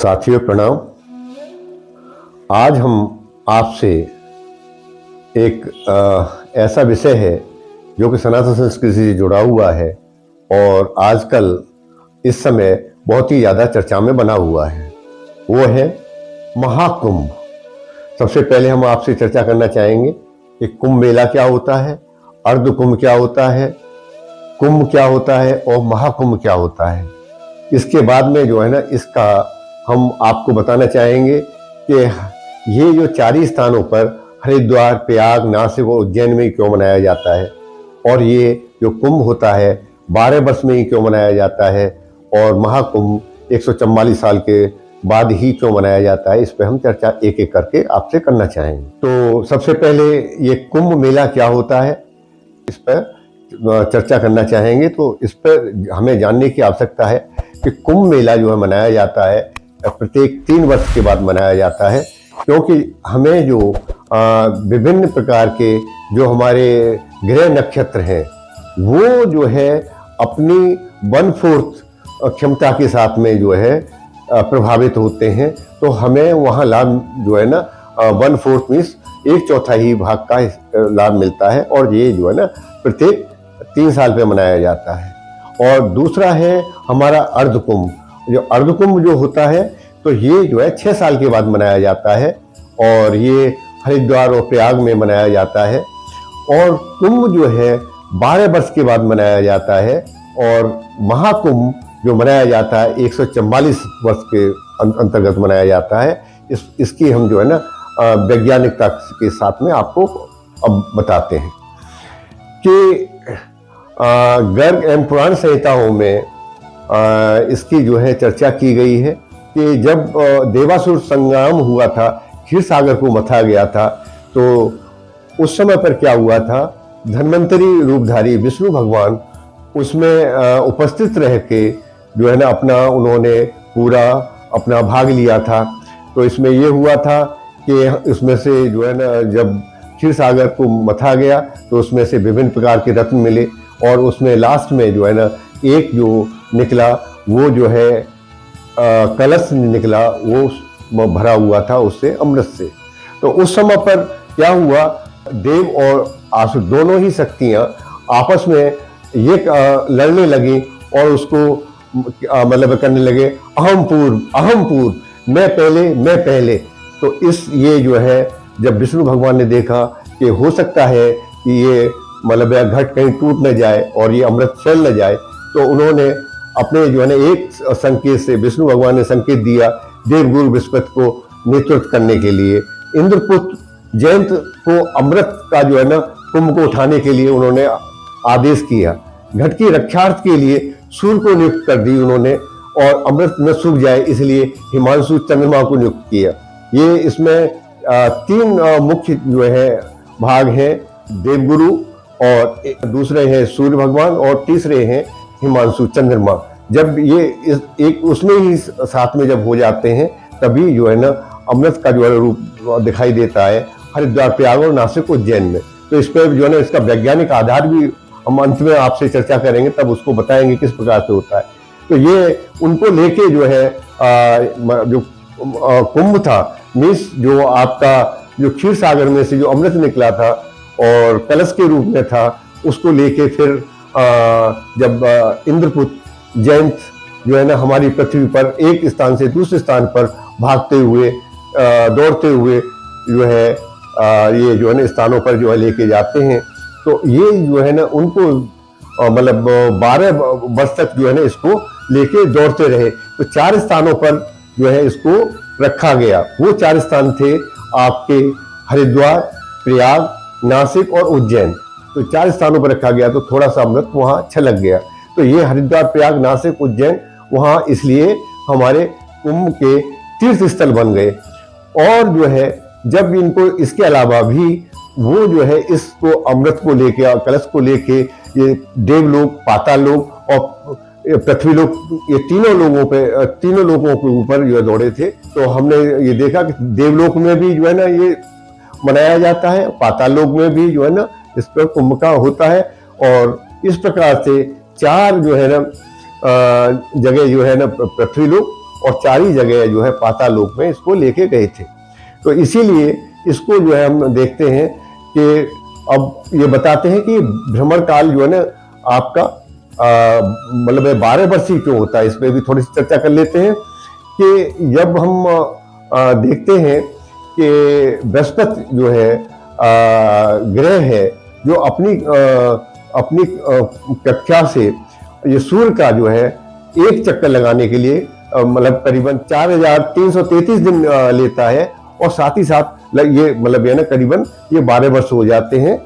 साथियों प्रणाम। आज हम आपसे एक ऐसा विषय है जो कि सनातन संस्कृति से जुड़ा हुआ है और आजकल इस समय बहुत ही ज़्यादा चर्चा में बना हुआ है, वो है महाकुंभ। सबसे पहले हम आपसे चर्चा करना चाहेंगे कि कुंभ मेला क्या होता है, अर्ध कुंभ क्या होता है, कुंभ क्या होता है और महाकुंभ क्या होता है। इसके बाद में जो है ना, इसका हम आपको बताना चाहेंगे कि ये जो 4 स्थानों पर हरिद्वार, प्रयाग, नासिक और उज्जैन में ही क्यों मनाया जाता है और ये जो कुंभ होता है 12 वर्ष में ही क्यों मनाया जाता है और महाकुंभ 144 साल के बाद ही क्यों मनाया जाता है। इस पर हम चर्चा एक एक करके आपसे करना चाहेंगे। तो सबसे पहले ये कुंभ मेला क्या होता है, इस पर चर्चा करना चाहेंगे। तो इस पर हमें जानने की आवश्यकता है कि कुंभ मेला जो है मनाया जाता है प्रत्येक 3 वर्ष के बाद मनाया जाता है, क्योंकि हमें जो विभिन्न प्रकार के जो हमारे ग्रह नक्षत्र हैं वो जो है अपनी 1/4 क्षमता के साथ में जो है प्रभावित होते हैं। तो हमें वहाँ लाभ जो है ना 1/4 मीन्स 1/4 ही भाग का लाभ मिलता है और ये जो है ना प्रत्येक 3 साल पे मनाया जाता है। और दूसरा है हमारा अर्धकुंभ। जो अर्धकुंभ जो होता है तो ये जो है 6 साल के बाद मनाया जाता है और ये हरिद्वार और प्रयाग में मनाया जाता है। और कुंभ जो है 12 वर्ष के बाद मनाया जाता है और महाकुंभ जो मनाया जाता है 144 वर्ष के अंतर्गत मनाया जाता है। इसकी हम जो है ना वैज्ञानिकता के साथ में आपको अब बताते हैं कि गर्ग एवं पुराण संहिताओं में इसकी जो है चर्चा की गई है कि जब देवासुर संग्राम हुआ था, क्षीर सागर को मथा गया था, तो उस समय पर क्या हुआ था, धन्वंतरी रूपधारी विष्णु भगवान उसमें उपस्थित रह के जो है ना अपना उन्होंने पूरा अपना भाग लिया था। तो इसमें ये हुआ था कि इसमें से जो है ना जब क्षीर सागर को मथा गया तो उसमें से विभिन्न प्रकार के रत्न मिले और उसमें लास्ट में जो है ना एक जो निकला वो जो है कलश निकला, वो भरा हुआ था उससे अमृत से। तो उस समय पर क्या हुआ, देव और आसुर दोनों ही शक्तियां आपस में ये लड़ने लगी और उसको मतलब करने लगे अहम पूर्व, मैं पहले। तो इस ये जो है जब विष्णु भगवान ने देखा कि हो सकता है कि ये मतलब घट कहीं टूट न जाए और ये अमृत फैल न जाए, तो उन्होंने अपने जो है ना एक संकेत से विष्णु भगवान ने संकेत दिया देवगुरु बृहस्पति को नेतृत्व करने के लिए। इंद्रपुत्र जयंत को अमृत का जो है ना कुंभ को उठाने के लिए उन्होंने आदेश किया। घट की रक्षार्थ के लिए सूर्य को नियुक्त कर दी उन्होंने और अमृत न सूख जाए इसलिए हिमांशु चंद्रमा को नियुक्त किया। ये इसमें 3 मुख्य जो है भाग हैं, देवगुरु और दूसरे हैं सूर्य भगवान और तीसरे हैं हिमांशु चंद्रमा। जब ये एक उसमें ही साथ में जब हो जाते हैं तभी जो है ना अमृत का जो है रूप दिखाई देता है हरिद्वार, प्रयाग और नासिक, उज्जैन में। तो इस पर जो है ना इसका वैज्ञानिक आधार भी हम अंत में आपसे चर्चा करेंगे, तब उसको बताएंगे किस प्रकार से होता है। तो ये उनको लेके जो है जो कुंभ था मीन्स जो आपका जो क्षीर सागर में से जो अमृत निकला था और कलश के रूप में था, उसको लेके फिर जब इंद्रपुत्र जयंत जो है ना हमारी पृथ्वी पर एक स्थान से दूसरे स्थान पर भागते हुए दौड़ते हुए जो है ये जो है ना स्थानों पर जो है लेके जाते हैं। तो ये जो है ना उनको मतलब 12 वर्ष तक जो है ना इसको लेके दौड़ते रहे। तो 4 स्थानों पर जो है इसको रखा गया। वो 4 स्थान थे आपके हरिद्वार, प्रयाग, नासिक और उज्जैन। तो 4 स्थानों पर रखा गया तो थोड़ा सा अमृत वहाँ छलक गया। तो ये हरिद्वार, प्रयाग, नासिक, उज्जैन वहाँ इसलिए हमारे कुंभ के तीर्थ स्थल बन गए। और जो है जब इनको इसके अलावा भी वो जो है इसको अमृत को लेके, कलश को लेके ये देवलोक, पाताल लोक और पृथ्वी लोक, ये तीनों लोगों के ऊपर जो दौड़े थे। तो हमने ये देखा कि देवलोक में भी जो है ना ये मनाया जाता है, पाताल लोक में भी जो है ना इस पर कुंभ का होता है। और इस प्रकार से 4 जो है ना जगह जो है ना पृथ्वी लोक और 4 जगह जो है पाताल लोक में इसको लेके गए थे। तो इसीलिए इसको जो है हम देखते हैं कि अब ये बताते हैं कि भ्रमण काल जो है ना आपका मतलब 12 वर्ष ही क्यों होता है, इस पर भी थोड़ी सी चर्चा कर लेते हैं कि जब हम देखते हैं कि बृहस्पति जो है ग्रह है जो अपनी कक्षा से ये सूर्य का जो है एक चक्कर लगाने के लिए मतलब करीबन 4333 दिन लेता है, और साथ ही साथ ये मतलब ये ना करीबन ये 12 वर्ष हो जाते हैं।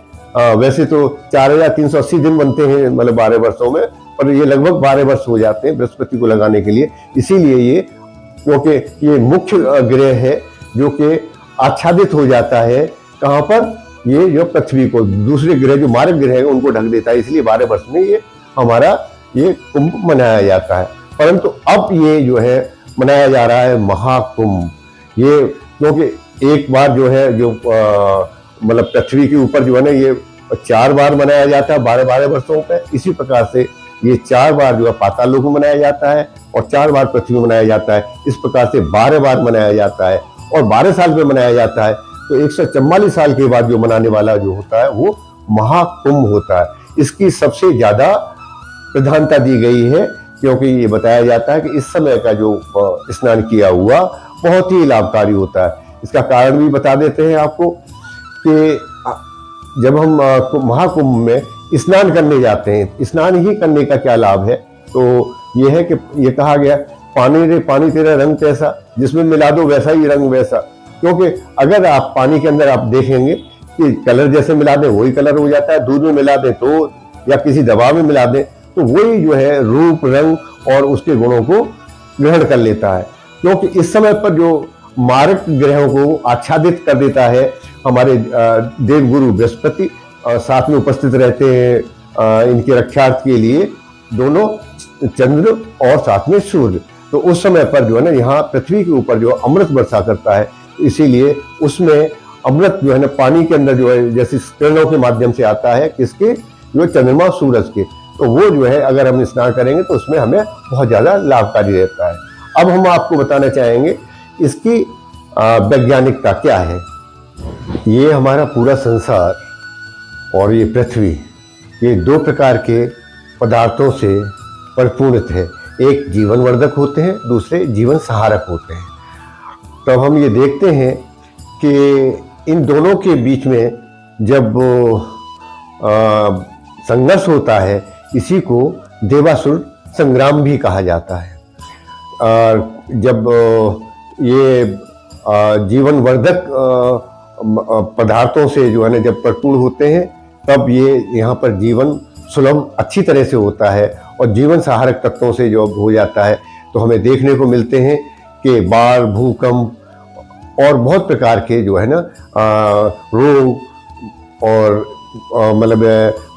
वैसे तो 4380 दिन बनते हैं मतलब 12 वर्षों में, पर ये लगभग 12 वर्ष हो जाते हैं बृहस्पति को लगाने के लिए। इसीलिए ये क्योंकि ये मुख्य ग्रह है जो कि आच्छादित हो जाता है कहाँ पर, ये जो पृथ्वी को, दूसरे ग्रह जो मारक ग्रह है उनको ढक देता है, इसलिए 12 वर्ष में ये हमारा ये कुंभ मनाया जाता है। परंतु अब ये जो है मनाया जा रहा है महाकुंभ, ये क्योंकि एक बार जो है जो मतलब पृथ्वी के ऊपर जो है ना ये 4 बार मनाया जाता है 12-12 वर्षों पे, इसी प्रकार से ये 4 बार जो है पाताल लोक में मनाया जाता है और 4 बार पृथ्वी में मनाया जाता है। इस प्रकार से 12 बार मनाया जाता है और 12 साल में मनाया जाता है। तो 144 साल के बाद जो मनाने वाला जो होता है वो महाकुंभ होता है। इसकी सबसे ज्यादा प्रधानता दी गई है क्योंकि ये बताया जाता है कि इस समय का जो स्नान किया हुआ बहुत ही लाभकारी होता है। इसका कारण भी बता देते हैं आपको कि जब हम महाकुंभ में स्नान करने जाते हैं, स्नान ही करने का क्या लाभ है, तो ये है कि ये कहा गया पानी रे पानी तेरा रंग कैसा, जिसमें मिला दो वैसा ही रंग वैसा। क्योंकि अगर आप पानी के अंदर आप देखेंगे कि कलर जैसे मिला दें वही कलर हो जाता है, दूध में मिला दें तो या किसी दवा में मिला दें तो वही जो है रूप रंग और उसके गुणों को ग्रहण कर लेता है। क्योंकि इस समय पर जो मारक ग्रहों को आच्छादित कर देता है हमारे देवगुरु बृहस्पति साथ में उपस्थित रहते हैं इनके रक्षार्थ के लिए, दोनों चंद्र और साथ में सूर्य। तो उस समय पर जो है ना यहाँ पृथ्वी के ऊपर जो अमृत वर्षा करता है, इसीलिए उसमें अमृत जो है ना पानी के अंदर जो है जैसे किरणों के माध्यम से आता है किसके, जो चंद्रमा सूरज के, तो वो जो है अगर हम स्नान करेंगे तो उसमें हमें बहुत ज्यादा लाभकारी रहता है। अब हम आपको बताना चाहेंगे इसकी वैज्ञानिकता क्या है। ये हमारा पूरा संसार और ये पृथ्वी ये 2 प्रकार के पदार्थों से परिपूर्णित है, एक जीवनवर्धक होते हैं, दूसरे जीवन सहारक होते हैं। तब हम ये देखते हैं कि इन दोनों के बीच में जब संघर्ष होता है, इसी को देवासुर संग्राम भी कहा जाता है। जब ये जीवनवर्धक पदार्थों से जो है ना जब परिपूर्ण होते हैं तब ये यहाँ पर जीवन सुलभ अच्छी तरह से होता है, और जीवन सहारक तत्वों से जो हो जाता है तो हमें देखने को मिलते हैं कि बाढ़, भूकंप और बहुत प्रकार के जो है ना रोग और मतलब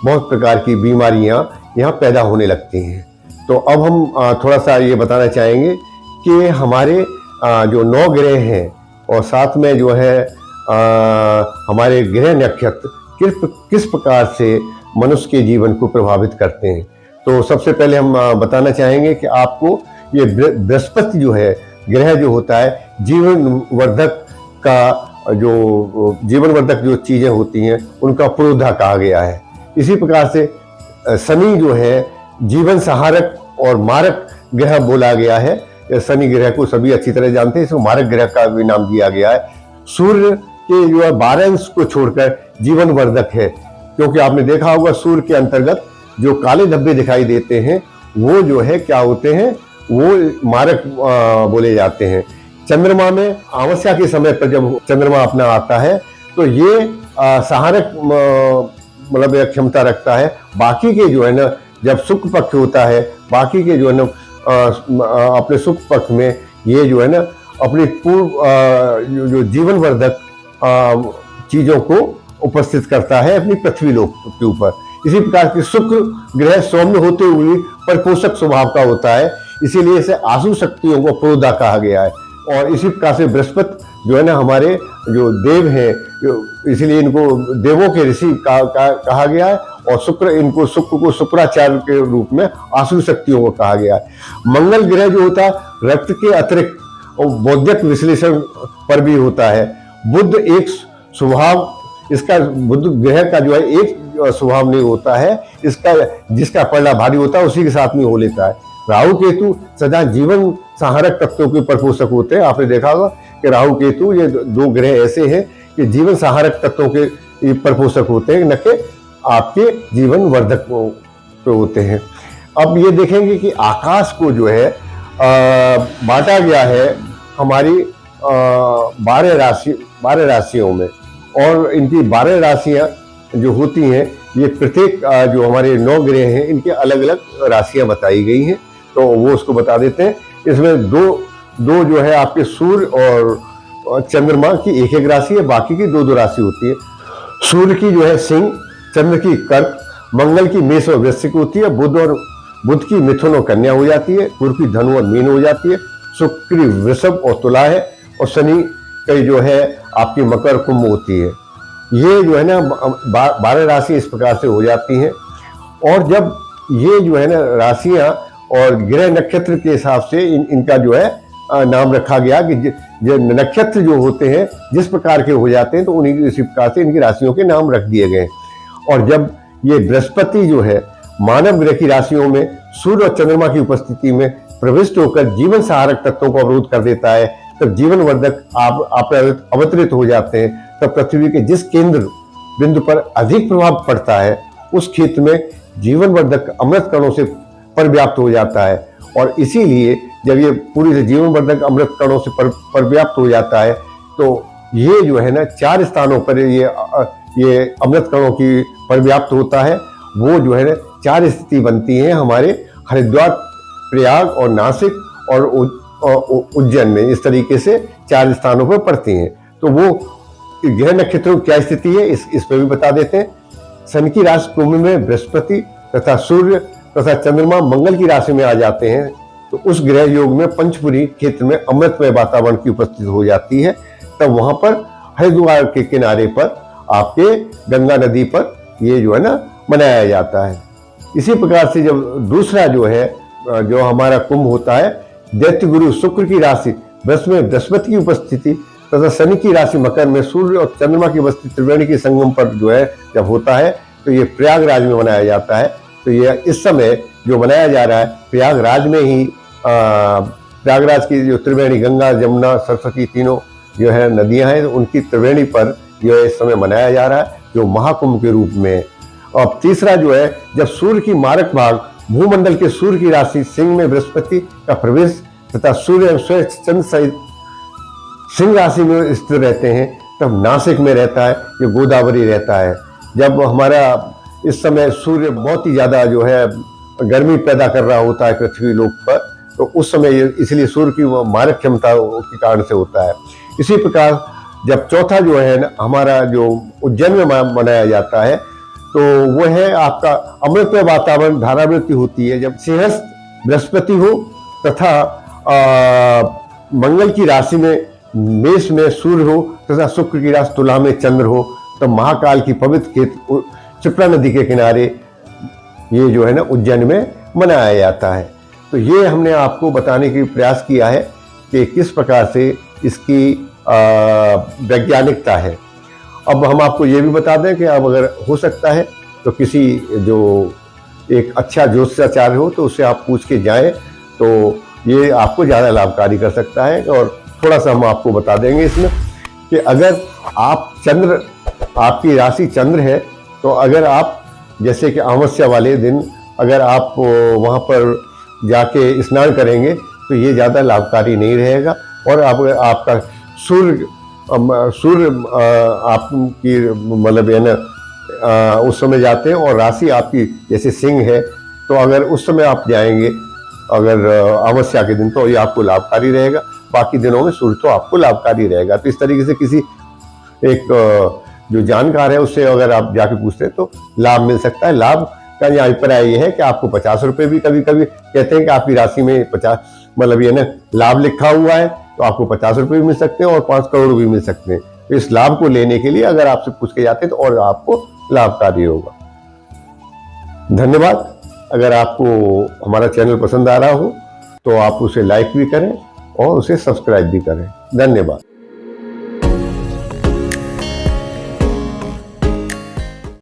बहुत प्रकार की बीमारियां यहाँ पैदा होने लगती हैं। तो अब हम थोड़ा सा ये बताना चाहेंगे कि हमारे जो 9 ग्रह हैं और साथ में जो है हमारे ग्रह नक्षत्र किस प्रकार से मनुष्य के जीवन को प्रभावित करते हैं। तो सबसे पहले हम बताना चाहेंगे कि आपको ये बृहस्पति जो है ग्रह जो होता है जीवनवर्धक का जो जीवनवर्धक जो चीजें होती हैं उनका पुरोधा कहा गया है। इसी प्रकार से शनि जो है जीवन सहारक और मारक ग्रह बोला गया है। शनि ग्रह को सभी अच्छी तरह जानते हैं, इसको मारक ग्रह का भी नाम दिया गया है। सूर्य के जो है 12 अंश को छोड़कर जीवनवर्धक है, क्योंकि आपने देखा होगा सूर्य के अंतर्गत जो काले धब्बे दिखाई देते हैं वो जो है क्या होते हैं, वो मारक बोले जाते हैं। चंद्रमा में अमावस्या के समय पर जब चंद्रमा अपना आता है तो ये सहारक मतलब क्षमता रखता है। बाकी के जो है ना जब शुक्ल पक्ष होता है, बाकी के जो है ना अपने शुक्ल पक्ष में ये जो है ना अपनी पूर्व जो जीवनवर्धक चीजों को उपस्थित करता है अपनी पृथ्वी लोक के ऊपर। इसी प्रकार के शुक्र ग्रह सौम्य होते हुए परिपोषक स्वभाव का होता है, इसीलिए इसे आसु शक्तियों को प्रोदा कहा गया है। और इसी प्रकार से बृहस्पति जो है ना हमारे जो देव हैं, इसीलिए इनको देवों के ऋषि कहा गया है। और शुक्र को शुक्राचार्य के रूप में आसुरी शक्तियों को कहा गया है। मंगल ग्रह जो होता है रक्त के अतिरिक्त और बौद्धिक विश्लेषण पर भी होता है। बुध एक स्वभाव, इसका बुध ग्रह का जो है एक स्वभाव नहीं होता है, इसका जिसका पलड़ा भारी होता है उसी के साथ में हो लेता है। राहु केतु सदा जीवन संहारक तत्वों के परिपोषक होते हैं। आपने देखा होगा कि राहु केतु ये दो ग्रह ऐसे हैं कि जीवन संहारक तत्वों के परिपोषक होते हैं, न कि आपके जीवन वर्धक पे होते हैं। अब ये देखेंगे कि आकाश को जो है बांटा गया है हमारी 12 राशियों में, और इनकी 12 राशियां जो होती हैं ये प्रत्येक जो हमारे 9 ग्रह हैं इनके अलग अलग राशियां बताई गई हैं, तो वो उसको बता देते हैं। इसमें दो जो है आपके सूर्य और चंद्रमा की एक एक राशि है, बाकी की दो राशि होती है। सूर्य की जो है सिंह, चंद्र की कर्क, मंगल की मेष और वृश्चिक होती है, बुध की मिथुन और कन्या हो जाती है, गुरु की धनु और मीन हो जाती है, शुक्र की वृषभ और तुला है, और शनि की जो है आपकी मकर कुंभ होती है। ये जो है ना 12 राशि इस प्रकार से हो जाती हैं। और जब ये जो है ना राशियां और ग्रह नक्षत्र के हिसाब से इनका जो है नाम रखा गया कि जो नक्षत्र जो होते हैं जिस प्रकार के हो जाते हैं तो उन्हीं इसी प्रकार से इनकी राशियों के नाम रख दिए गए। और जब ये बृहस्पति जो है मानव ग्रह की राशियों में सूर्य और चंद्रमा की उपस्थिति में प्रविष्ट होकर जीवन सहारक तत्वों को अवरोध कर देता है, तब जीवन वर्धक आप अवतरित हो जाते हैं। तब पृथ्वी के जिस केंद्र बिंदु पर अधिक प्रभाव पड़ता है उस क्षेत्र में जीवन वर्धक अमृत कणों से परिव्याप्त हो जाता है। और इसीलिए जब ये पूरी से जीवन वर्धक अमृत कणों से परिव्याप्त हो जाता है तो ये जो है ना 4 स्थानों पर ये अमृत कणों की परिव्याप्त होता है। वो जो है ना 4 स्थिति बनती हैं हमारे हरिद्वार, प्रयाग और नासिक और उज्जैन में, इस तरीके से 4 स्थानों पर पड़ती हैं। तो वो ग्रह नक्षत्रों की क्या स्थिति है इस पर भी बता देते हैं। शनि की राशि कुंभ में बृहस्पति तथा सूर्य तथा चंद्रमा मंगल की राशि में आ जाते हैं, तो उस ग्रह योग में पंचपुरी क्षेत्र में अमृतमय वातावरण की उपस्थिति हो जाती है। तब वहां पर हरिद्वार के किनारे पर आपके गंगा नदी पर ये जो है ना मनाया जाता है। इसी प्रकार से जब दूसरा जो है जो हमारा कुंभ होता है, दैत्य गुरु शुक्र की राशि वृष में बृहस्पति की उपस्थिति तथा शनि की राशि मकर में सूर्य और चंद्रमा की उपस्थिति त्रिवेणी के संगम पर जो है जब होता है तो ये प्रयागराज में मनाया जाता है। तो ये इस समय जो मनाया जा रहा है प्रयागराज में ही, प्रयागराज की जो त्रिवेणी गंगा जमुना सरस्वती तीनों जो है नदियां हैं उनकी त्रिवेणी पर जो है इस समय मनाया जा रहा है जो महाकुंभ के रूप में। और तीसरा जो है जब सूर्य की मारक भाग भूमंडल के सूर्य की राशि सिंह में बृहस्पति का प्रवेश तथा सूर्य स्वयं चंद्र सहित सिंह राशि में स्थित रहते हैं, तब नासिक में रहता है, ये गोदावरी रहता है। जब हमारा इस समय सूर्य बहुत ही ज्यादा जो है गर्मी पैदा कर रहा होता है पृथ्वी लोक पर, तो उस समय इसलिए सूर्य की मारक क्षमता के कारण से होता है। इसी प्रकार जब चौथा जो है ना हमारा जो उज्जैन में मनाया जाता है तो वो है आपका अमृतमय वातावरण, धारावृत्ति होती है। जब सिंहस्थ बृहस्पति हो तथा मंगल की राशि में मेष में सूर्य हो तथा शुक्र की राशि तुला में चंद्र हो, तब महाकाल की पवित्र क्षेत्र क्षिप्रा नदी के किनारे ये जो है ना उज्जैन में मनाया जाता है। तो ये हमने आपको बताने की प्रयास किया है कि किस प्रकार से इसकी वैज्ञानिकता है। अब हम आपको ये भी बता दें कि अब अगर हो सकता है तो किसी जो एक अच्छा ज्योतिषाचार्य हो तो उससे आप पूछ के जाएं, तो ये आपको ज़्यादा लाभकारी कर सकता है। और थोड़ा सा हम आपको बता देंगे इसमें कि अगर आप आपकी राशि चंद्र है तो अगर आप जैसे कि अमावस्या वाले दिन अगर आप वहाँ पर जाके स्नान करेंगे तो ये ज़्यादा लाभकारी नहीं रहेगा। और आपका सूर्य आपकी मतलब है ना उस समय जाते हैं और राशि आपकी जैसे सिंह है, तो अगर उस समय आप जाएंगे अगर अमावस्या के दिन तो ये आपको लाभकारी रहेगा, बाकी दिनों में सूर्य तो आपको लाभकारी रहेगा। तो इस तरीके से किसी एक जो जानकार है उससे अगर आप जाके पूछते हैं तो लाभ मिल सकता है। लाभ का यहाँ अभिप्राय ये है कि आपको 50 रुपये भी कभी कभी कहते हैं कि आपकी राशि में 50 मतलब ये ना लाभ लिखा हुआ है तो आपको 50 रुपये भी मिल सकते हैं और 5 करोड़ भी मिल सकते हैं। तो इस लाभ को लेने के लिए अगर आपसे पूछ के जाते हैं तो और आपको लाभकारी होगा। धन्यवाद। अगर आपको हमारा चैनल पसंद आ रहा हो तो आप उसे लाइक भी करें और उसे सब्सक्राइब भी करें। धन्यवाद।